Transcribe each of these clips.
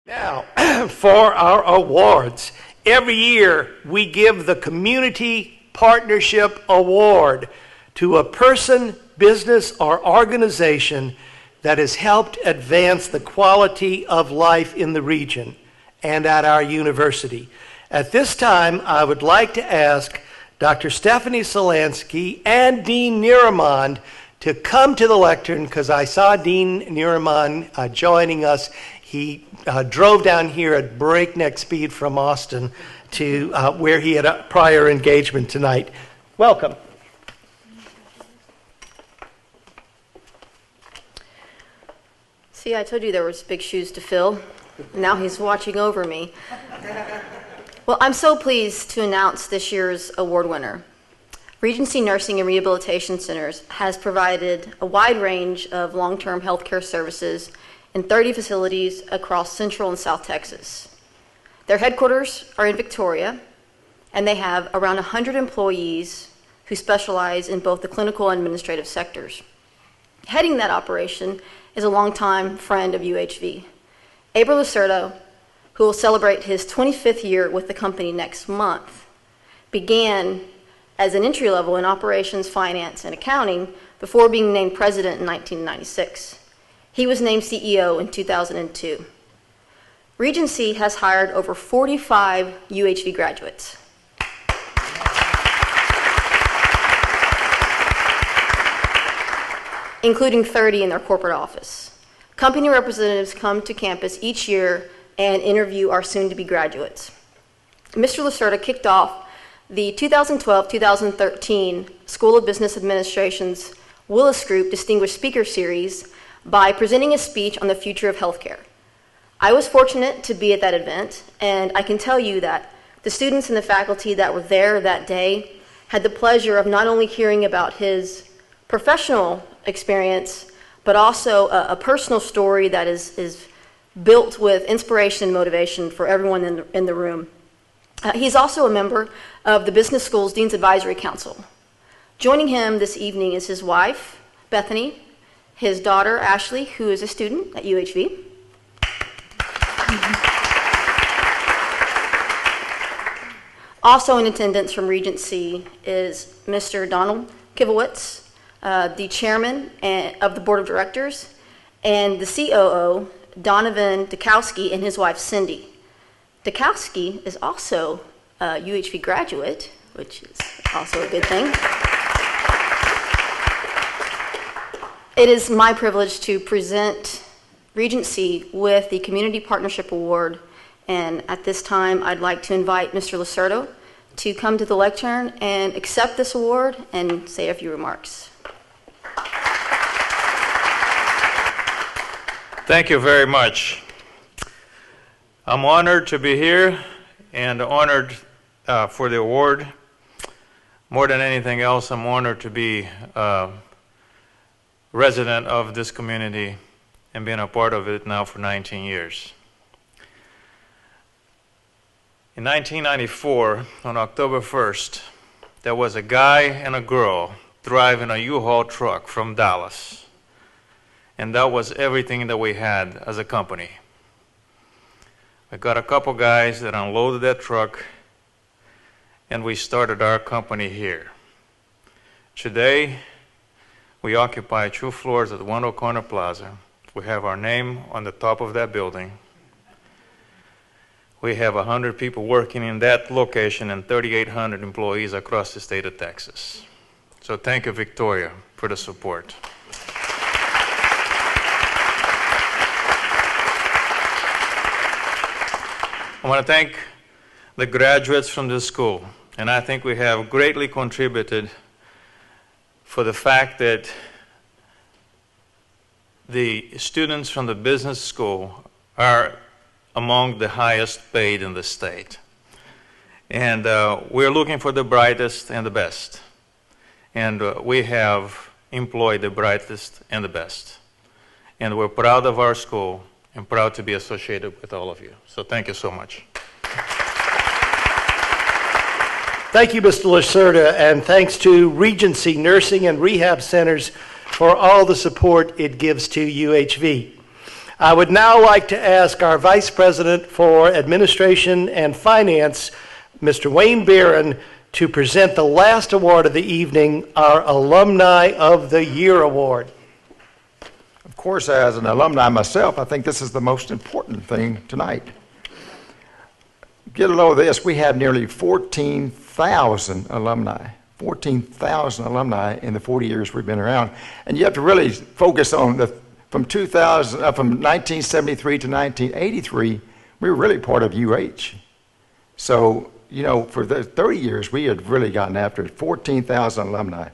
Now, for our awards, every year we give the Community Partnership Award to a person, business, or organization that has helped advance the quality of life in the region and at our university. At this time, I would like to ask Dr. Stephanie Solansky and Dean Nierimond to come to the lectern, because I saw Dean Nierimond joining us. He drove down here at breakneck speed from Austin to where he had a prior engagement tonight. Welcome. See, I told you there was big shoes to fill. Now he's watching over me. Well, I'm so pleased to announce this year's award winner. Regency Nursing and Rehabilitation Centers has provided a wide range of long-term healthcare services in 30 facilities across Central and South Texas. Their headquarters are in Victoria, and they have around 100 employees who specialize in both the clinical and administrative sectors. Heading that operation is a longtime friend of UHV. Aber Lucerto, who will celebrate his 25th year with the company next month, began as an entry level in operations, finance, and accounting before being named president in 1996. He was named CEO in 2002. Regency has hired over 45 UHV graduates. Including 30 in their corporate office. Company representatives come to campus each year and interview our soon-to-be graduates. Mr. Lucerto kicked off the 2012-2013 School of Business Administration's Willis Group Distinguished Speaker Series by presenting a speech on the future of healthcare. I was fortunate to be at that event, and I can tell you that the students and the faculty that were there that day had the pleasure of not only hearing about his professional experience, but also a personal story that is built with inspiration and motivation for everyone in the room. He's also a member of the Business School's Dean's Advisory Council. Joining him this evening is his wife, Bethany, his daughter, Ashley, who is a student at UHV. Also in attendance from Regency is Mr. Donald Kivowitz, the chairman of the board of directors, and the COO, Donovan Dukowski, and his wife, Cindy. Dukowski is also a UHV graduate, which is also a good thing. It is my privilege to present Regency with the Community Partnership Award, and at this time I'd like to invite Mr. Lucerto to come to the lectern and accept this award and say a few remarks. Thank you very much. I'm honored to be here and honored for the award. More than anything else, I'm honored to be a resident of this community and being a part of it now for 19 years. In 1994, on October 1st, there was a guy and a girl driving a U-Haul truck from Dallas. And that was everything that we had as a company. I got a couple guys that unloaded that truck, and we started our company here. Today, we occupy 2 floors at One O'Connor Plaza. We have our name on the top of that building. We have 100 people working in that location and 3,800 employees across the state of Texas. So thank you, Victoria, for the support. I want to thank the graduates from this school, and I think we have greatly contributed for the fact that the students from the business school are among the highest paid in the state. And we're looking for the brightest and the best. And we have employed the brightest and the best. And we're proud of our school and proud to be associated with all of you. So thank you so much. Thank you, Mr. Lucerto, and thanks to Regency Nursing and Rehab Centers for all the support it gives to UHV. I would now like to ask our Vice President for Administration and Finance, Mr. Wayne Barron, to present the last award of the evening, our Alumni of the Year Award. Of course, as an alumni myself, I think this is the most important thing tonight. Get a load of this. We have nearly 14,000 alumni. 14,000 alumni in the 40 years we've been around. And you have to really focus on from 1973 to 1983, we were really part of UH. So, you know, for the 30 years, we had really gotten after it. 14,000 alumni.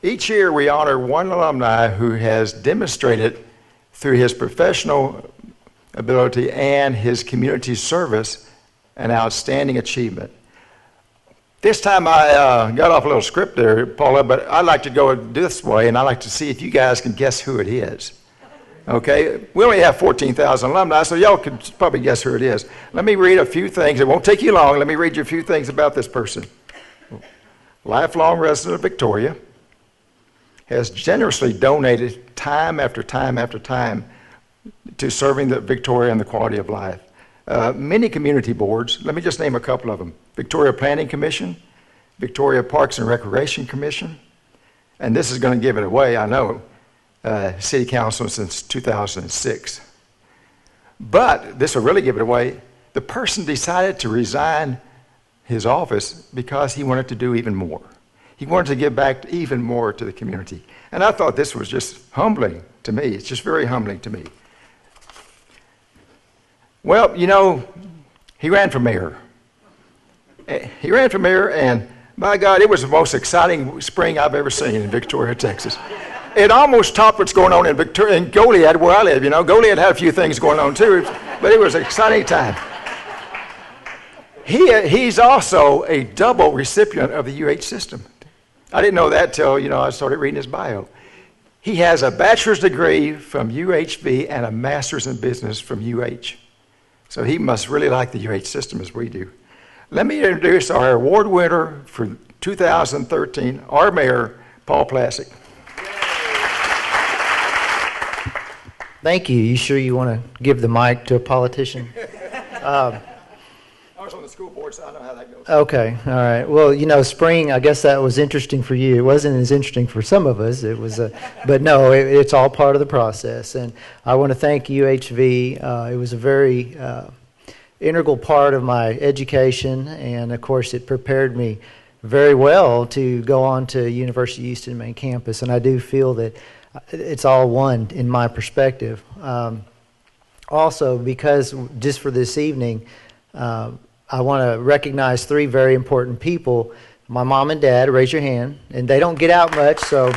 Each year, we honor one alumni who has demonstrated through his professional ability and his community service an outstanding achievement. This time I got off a little script there, Paula, but I'd like to go this way, and I'd like to see if you guys can guess who it is. Okay? We only have 14,000 alumni, so y'all can probably guess who it is. Let me read a few things. It won't take you long. Let me read you a few things about this person. Lifelong resident of Victoria, has generously donated time after time after time to serving the Victoria and the quality of life. Many community boards, let me just name a couple of them. Victoria Planning Commission, Victoria Parks and Recreation Commission, and this is going to give it away, I know, City Council since 2006. But this will really give it away. The person decided to resign his office because he wanted to do even more. He wanted to give back even more to the community. And I thought this was just humbling to me. It's just very humbling to me. Well, you know, he ran for mayor. He ran for mayor, and by God, it was the most exciting spring I've ever seen in Victoria, Texas. It almost topped what's going on in Goliad, where I live. You know, Goliad had a few things going on too, but it was an exciting time. He's also a double recipient of the UH system. I didn't know that till, you know, I started reading his bio. He has a bachelor's degree from UHV and a master's in business from UH. So he must really like the UH system as we do. Let me introduce our award winner for 2013, our mayor, Paul Plassick. Thank you. You sure you want to give the mic to a politician? I was on the school board, so I know how that goes. Okay, all right. Well, you know, spring, I guess that was interesting for you. It wasn't as interesting for some of us. It was, but no, it's all part of the process. And I want to thank UHV. It was a very integral part of my education, and of course, it prepared me very well to go on to University of Houston main campus. And I do feel that it's all one in my perspective. Also, because just for this evening, I want to recognize three very important people. My mom and dad, raise your hand, and they don't get out much, so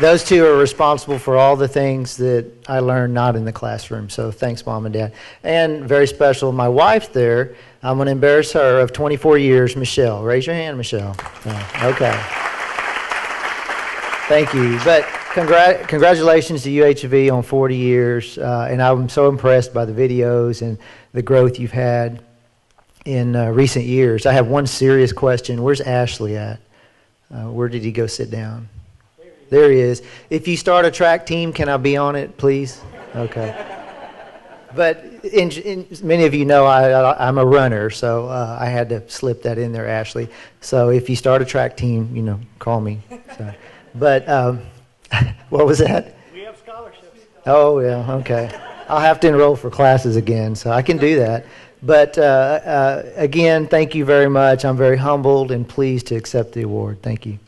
those two are responsible for all the things that I learned not in the classroom. So thanks, Mom and Dad. And very special, my wife there, I'm going to embarrass her, of 24 years, Michelle. Raise your hand, Michelle. Oh, okay. Thank you. But congratulations to UHV on 40 years. And I'm so impressed by the videos and the growth you've had in recent years. I have one serious question. Where's Ashley at? Where did he go sit down? There he is. If you start a track team, can I be on it, please? Okay. But many of you know I'm a runner, so I had to slip that in there, Ashley. So if you start a track team, you know, call me. So, but what was that? We have scholarships. Oh, yeah, okay. I'll have to enroll for classes again, so I can do that. But again, thank you very much. I'm very humbled and pleased to accept the award. Thank you.